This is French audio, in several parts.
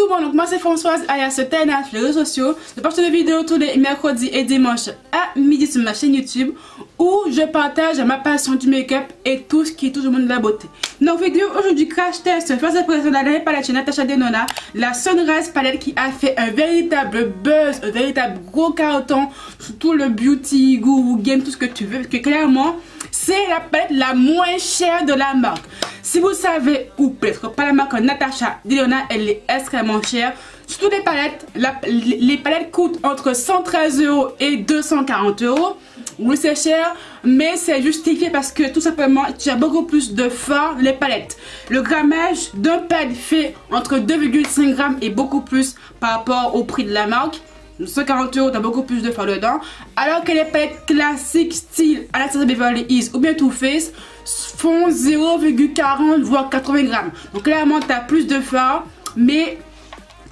tout le monde, donc moi c'est Françoise alias Tana sur les réseaux sociaux. Je poste des vidéos tous les mercredis et dimanches à midi sur ma chaîne YouTube où je partage ma passion du make-up et tout ce qui touche au monde de la beauté. Dans la vidéo aujourd'hui, crash test, face à présent la dernière palette chez Natasha Denona, la Sunrise palette qui a fait un véritable buzz, un véritable gros carton sur tout le beauty, guru, game, tout ce que tu veux, parce que clairement c'est la palette la moins chère de la marque. Si vous savez, ou peut-être pas la marque Natasha Denona, elle est extrêmement chère. Surtout les palettes, les palettes coûtent entre 113 € et 240 €. Oui, c'est cher, mais c'est justifié parce que tout simplement, tu as beaucoup plus de fard dans les palettes. Le grammage d'un pad fait entre 2,5 g et beaucoup plus par rapport au prix de la marque. 140 €, tu as beaucoup plus de fard dedans. Alors que les palettes classiques style Anastasia Beverly Hills ou bien Too Faced font 0,40 voire 80 g. Donc clairement, tu as plus de fard, mais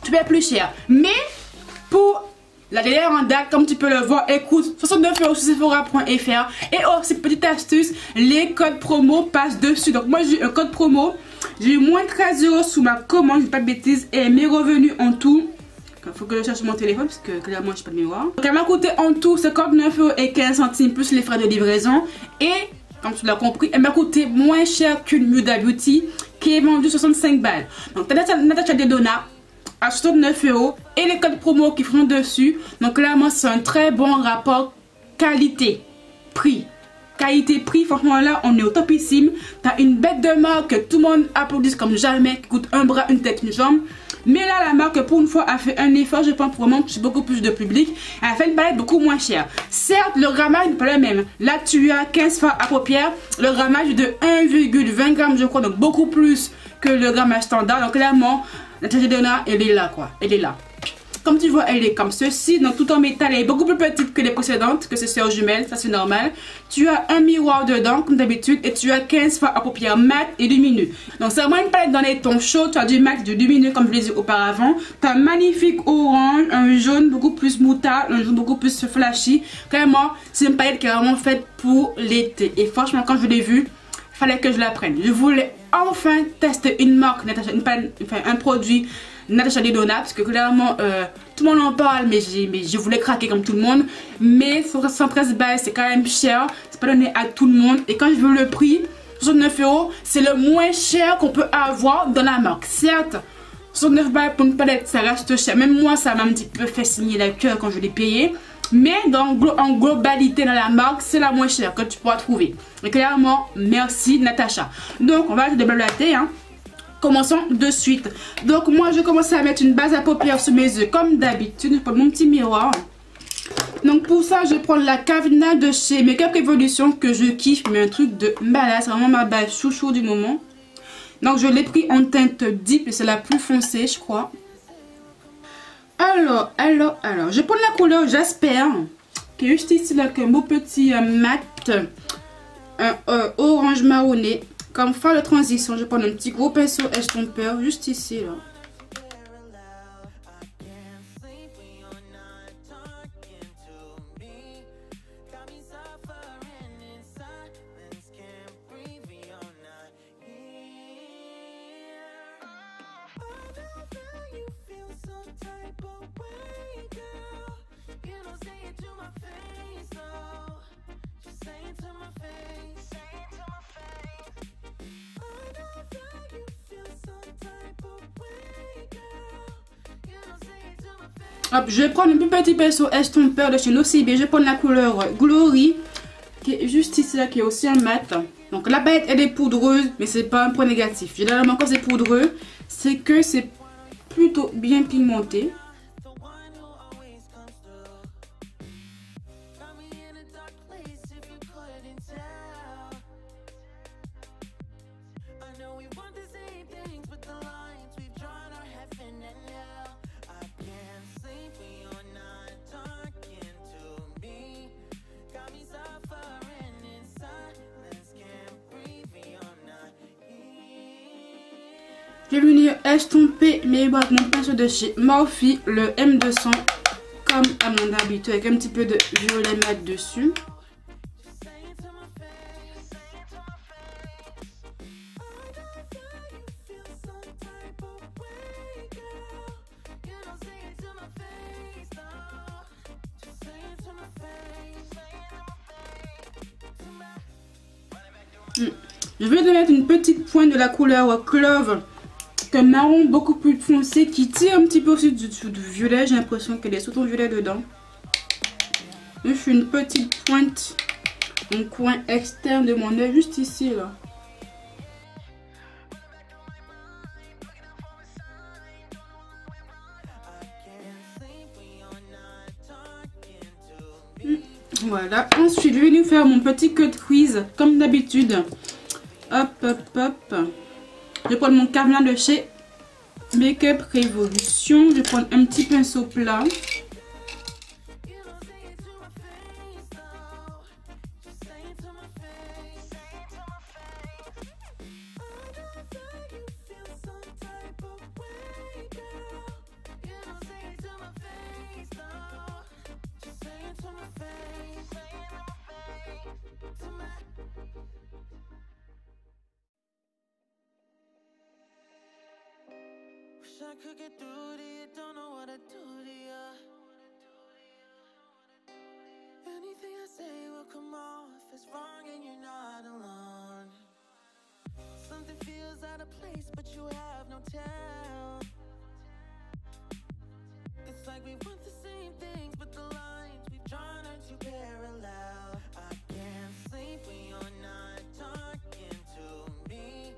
tu payes plus cher. Mais pour la dernière en date, comme tu peux le voir, elle coûte 69 € sur Sephora.fr. Et oh, c'est petite astuce, les codes promo passent dessus. Donc moi j'ai eu un code promo, j'ai eu moins 13 € sous ma commande, je dis pas de bêtises, et mes revenus en tout. Il faut que je cherche mon téléphone parce que clairement je n'ai pas de mémoire. Donc elle m'a coûté en tout 59 € et 15 centimes plus les frais de livraison. Et comme tu l'as compris, elle m'a coûté moins cher qu'une Huda Beauty qui est vendue 65 balles. Donc Natasha Denona à 69 € et les codes promo qui font dessus. Donc clairement c'est un très bon rapport qualité-prix. Qualité-prix, franchement là on est au topissime. T'as une bête de marque que tout le monde applaudit comme jamais, qui coûte un bras, une tête, une jambe. Mais là la marque pour une fois a fait un effort, je pense, pour vraiment toucher beaucoup plus de public. Elle a fait une palette beaucoup moins chère. Certes le grammage n'est pas le même. Là tu as 15 fards à paupières, le grammage est de 1,20 g je crois, donc beaucoup plus que le grammage standard. Donc clairement Natasha Denona, elle est là quoi, elle est là. Comme tu vois, elle est comme ceci, donc tout en métal, elle est beaucoup plus petite que les précédentes, que ses sœurs jumelles, ça c'est normal. Tu as un miroir dedans, comme d'habitude, et tu as 15 fards à paupières mat et lumineux. Donc c'est vraiment une palette dans les tons chauds, tu as du mat, du lumineux comme je l'ai dit auparavant. Tu as un magnifique orange, un jaune beaucoup plus moutarde, un jaune beaucoup plus flashy. Vraiment, c'est une palette qui est vraiment faite pour l'été. Et franchement, quand je l'ai vue, il fallait que je la prenne. Je voulais enfin tester une marque, un produit Natasha Denona, parce que clairement tout le monde en parle, mais je voulais craquer comme tout le monde. Mais 113 balles c'est quand même cher, c'est pas donné à tout le monde. Et quand je veux le prix, 69 €, c'est le moins cher qu'on peut avoir dans la marque. Certes 69 balles pour une palette ça reste cher, même moi ça m'a un petit peu fait signer la cœur quand je l'ai payé. Mais en globalité dans la marque, c'est la moins chère que tu pourras trouver. Et clairement, merci Natasha. Donc on va arrêter de blablater, hein. Commençons de suite. Donc moi je commence à mettre une base à paupières sur mes yeux comme d'habitude. Je prends mon petit miroir. Donc pour ça je prends la Kavina de chez Makeup Revolution que je kiffe, mais un truc de malade. C'est vraiment ma base chouchou du moment. Donc je l'ai pris en teinte deep et c'est la plus foncée je crois. Alors, je prends la couleur Jasper, qui est juste ici, là, avec un beau petit mat, un orange marronné. Comme fard de transition, je prends un petit gros pinceau estompeur, juste ici, là. Hop, je vais prendre un plus petit pinceau estompeur de chez Nocibé. Je vais prendre la couleur Glory, qui est juste ici, là, qui est aussi un mat. Donc la palette elle est poudreuse, mais c'est pas un point négatif. Généralement quand c'est poudreux, c'est que c'est plutôt bien pigmenté. Je vais venir estomper mes bras avec mon pinceau de chez Morphe, le M200, comme à mon habitude, avec un petit peu de violet mat dessus. Je vais te mettre une petite pointe de la couleur Clove, un marron beaucoup plus foncé qui tire un petit peu aussi du violet. J'ai l'impression qu'elle est surtout violet dedans. Je fais une petite pointe au coin externe de mon œil, juste ici là. Voilà, ensuite je vais lui faire mon petit cut crease comme d'habitude. Hop, hop, hop. Je vais prendre mon carmin de chez Makeup Révolution. Je vais prendre un petit pinceau plat. I could get through to you, don't know what I do to you. Anything I say will come off as wrong and you're not alone. Something feels out of place but you have no tell. It's like we want the same things but the lines we've drawn are too parallel. I can't sleep when you're not talking to me.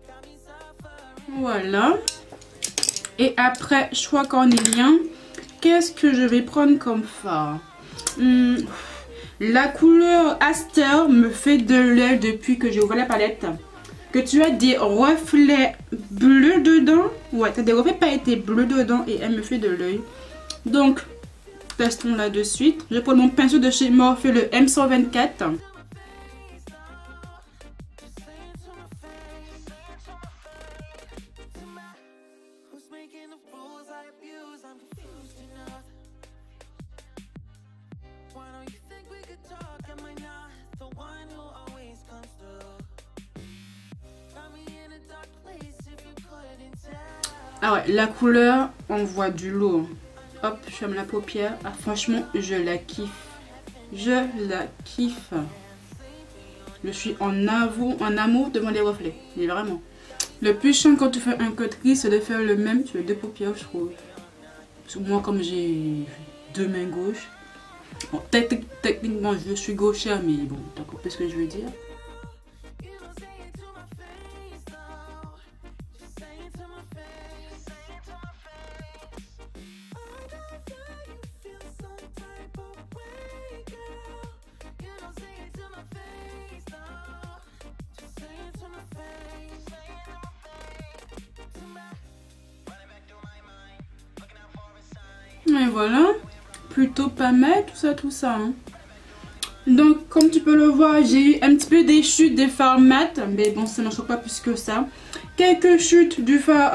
Got me suffering. Voilà. Et après, choix cornélien, qu'est-ce que je vais prendre comme fard? La couleur Aster me fait de l'œil depuis que j'ai ouvert la palette. Que tu as des reflets bleus dedans. Ouais, tu as des reflets pailletés bleus dedans et elle me fait de l'œil. Donc, testons là de suite. Je vais prendre mon pinceau de chez Morphe, le M124. Ah ouais, la couleur, on voit du lourd. Hop, je ferme la paupière. Ah, franchement, je la kiffe. Je la kiffe. Je suis en amour devant les reflets. Mais vraiment. Le plus chiant quand tu fais un cut crease, c'est de faire le même sur les deux paupières, je trouve. Parce que moi, comme j'ai deux mains gauches. Bon, techniquement, je suis gauchère, mais bon, t'as compris ce que je veux dire. Et voilà, plutôt pas mal tout ça. Hein. Donc comme tu peux le voir, j'ai eu un petit peu des chutes des fards mat, mais bon ça ne choque pas plus que ça. Quelques chutes du fard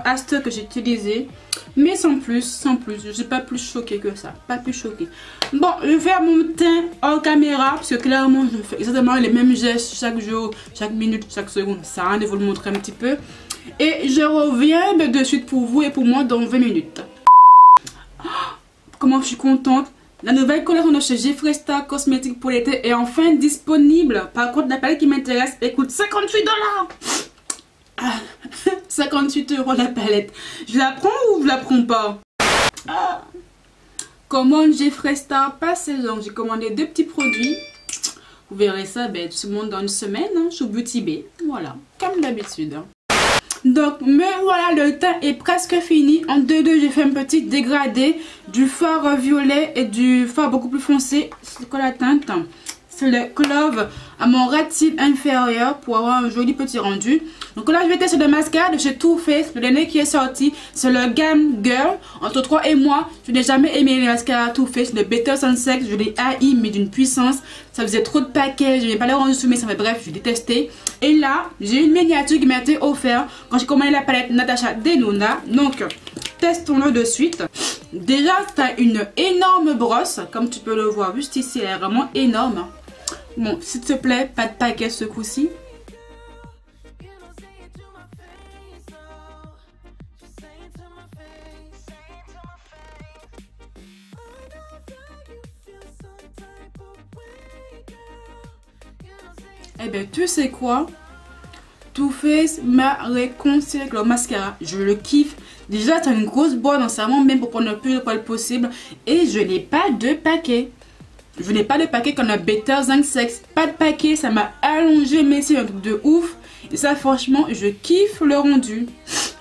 Aster que j'ai utilisé, mais sans plus, je suis pas plus choquée que ça, pas plus choquée. Bon, je vais faire mon teint hors caméra, parce que clairement je fais exactement les mêmes gestes chaque jour, chaque minute, chaque seconde, ça sert à rien de vous le montrer un petit peu. Et je reviens de suite pour vous et pour moi dans 20 minutes. Comment je suis contente. La nouvelle collection de chez Jeffree Star Cosmetics pour l'été est enfin disponible. Par contre, la palette qui m'intéresse, elle coûte 58 $. 58 € la palette. Je la prends ou je la prends pas? Commande Jeffree Star pas saison. J'ai commandé 2 petits produits. Vous verrez ça tout le monde dans une semaine hein, sur Beauty Bay. Voilà, comme d'habitude. Hein. Donc, mais voilà, le teint est presque fini. En 2-2, j'ai fait un petit dégradé du fard violet et du fard beaucoup plus foncé. C'est quoi la teinte? C'est le Clove à mon ras de cils inférieur pour avoir un joli petit rendu. Donc là, je vais tester le mascara de chez Too Faced. Le dernier qui est sorti, c'est le Glam Girl. Entre toi et moi, je n'ai jamais aimé les mascaras Too Faced. Le Better Sunset, je l'ai haï, mais d'une puissance. Ça faisait trop de paquets, je n'ai pas le rendu sous, mais ça fait bref, je l'ai détesté. Et là, j'ai une miniature qui m'a été offerte quand j'ai commandé la palette Natasha Denona. Donc, testons-le de suite. Déjà, c'est une énorme brosse, comme tu peux le voir juste ici, elle est vraiment énorme. Bon, s'il te plaît, pas de paquet ce coup-ci. Eh ben, tu sais quoi? Too Faced m'a réconcilié avec le mascara. Je le kiffe. Déjà, c'est une grosse boîte dans sa main, même pour prendre le plus de poils possible. Et je n'ai pas de paquet. Je n'ai pas de paquet comme un Better Zinc Sex. Pas de paquet, ça m'a allongé, mais c'est un truc de ouf. Et ça, franchement, je kiffe le rendu.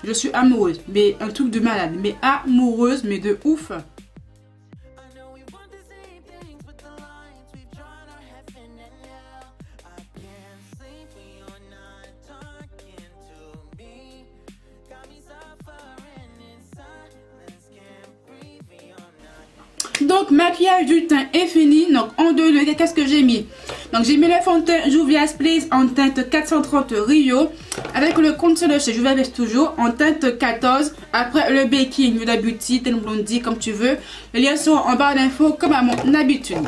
Je suis amoureuse, mais un truc de malade. Mais amoureuse, mais de ouf. Donc, maquillage du teint est fini. Donc, en 2 degrés, qu'est-ce que j'ai mis? Donc, j'ai mis le fond de teint Juvia's Place en teinte 430 Rio. Avec le concealer chez Juvia's Place toujours en teinte 14. Après, le baking Huda Beauty, Ten Blondie, comme tu veux. Les liens sont en barre d'infos, comme à mon habitude.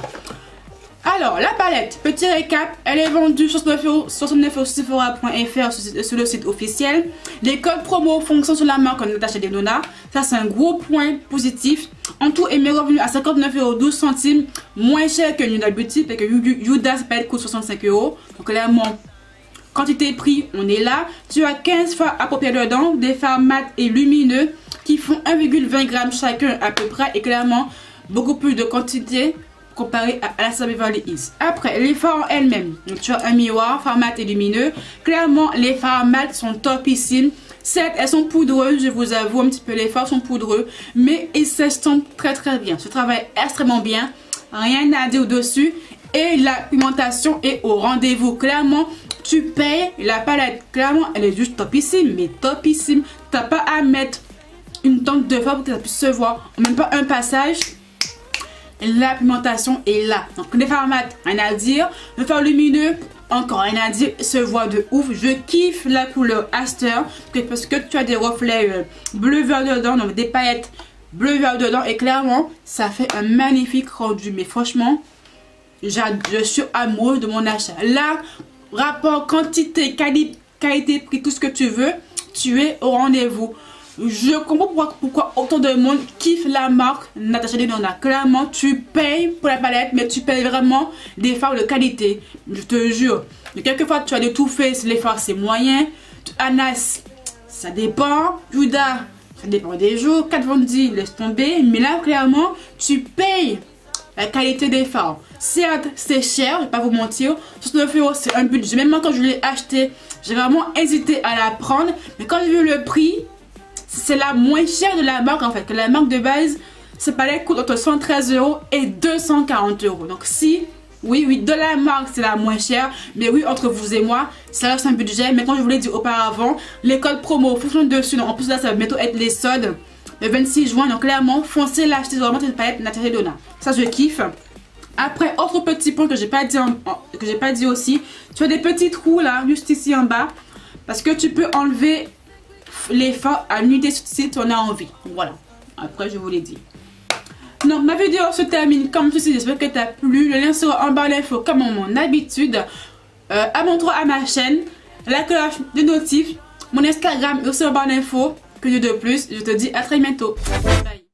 Alors, la palette, petit récap, elle est vendue 69 € sur Sephora.fr sur le site officiel. Les codes promo fonctionnent sur la marque Natasha Denona. Ça, c'est un gros point positif. En tout, elle m'est revenue à 59,12 €, moins cher que Huda Beauty, parce que Huda's palette coûte 65 €. Donc, clairement, quantité prix, on est là. Tu as 15 fards à paupières dedans, des fards mat et lumineux qui font 1,20 g chacun à peu près, et clairement, beaucoup plus de quantité comparé à la Beverly Hills. Après, les fards en elles-mêmes. Donc, tu as un miroir, fard mat et lumineux. Clairement, les fards mat sont topissimes. Certes, elles sont poudreuses, je vous avoue, un petit peu les fards sont poudreux, mais ils s'estompent très très bien. Ce travail est extrêmement bien, rien à dire au-dessus. Et la pigmentation est au rendez-vous. Clairement, tu payes la palette. Clairement, elle est juste topissime, mais topissime. T'as pas à mettre une teinte de fard pour que ça puisse se voir. Même pas un passage. La pigmentation est là. Donc, les fards mat, rien à dire. Le fard lumineux, encore rien à dire, se voit de ouf. Je kiffe la couleur Aster parce que tu as des reflets bleu-vert dedans, donc des paillettes bleu-vert dedans. Et clairement, ça fait un magnifique rendu. Mais franchement, je suis amoureuse de mon achat. Là, rapport quantité, qualité, prix, tout ce que tu veux, tu es au rendez-vous. Je comprends pourquoi autant de monde kiffe la marque Natasha Denona. Clairement, tu payes pour la palette, mais tu payes vraiment des fards de qualité. Je te jure. De quelquefois, tu as des Too Faced, les fards c'est moyen. Anas, ça dépend. Huda, ça dépend des jours. Kat Von D, laisse tomber. Mais là, clairement, tu payes la qualité des fards. Certes, c'est cher, je vais pas vous mentir. 69 €, c'est un budget. Même moi, quand je l'ai acheté, j'ai vraiment hésité à la prendre. Mais quand j'ai vu le prix, c'est la moins chère de la marque en fait. Que la marque de base, ce palette coûte entre 113 € et 240 €. Donc si, oui, de la marque c'est la moins chère. Mais oui, entre vous et moi, ça reste un budget. Mais comme je vous l'ai dit auparavant, les codes promo fonctionnent dessus. Donc en plus là, ça va bientôt être les soldes le 26 juin. Donc clairement, foncez l'acheter. C'est vraiment une palette Natasha Denona. Ça, je kiffe. Après, autre petit point que j'ai pas dit aussi, tu as des petits trous là, juste ici en bas. Parce que tu peux enlever les fards à l'unité si tu en as envie. Voilà, après je vous l'ai dit. Donc ma vidéo se termine comme ceci. J'espère que t'as plu. Le lien sera en barre d'infos comme à mon habitude. Abonne-toi à ma chaîne, la cloche de notifs, mon Instagram est aussi en barre d'infos. Que de plus, je te dis à très bientôt. Bye.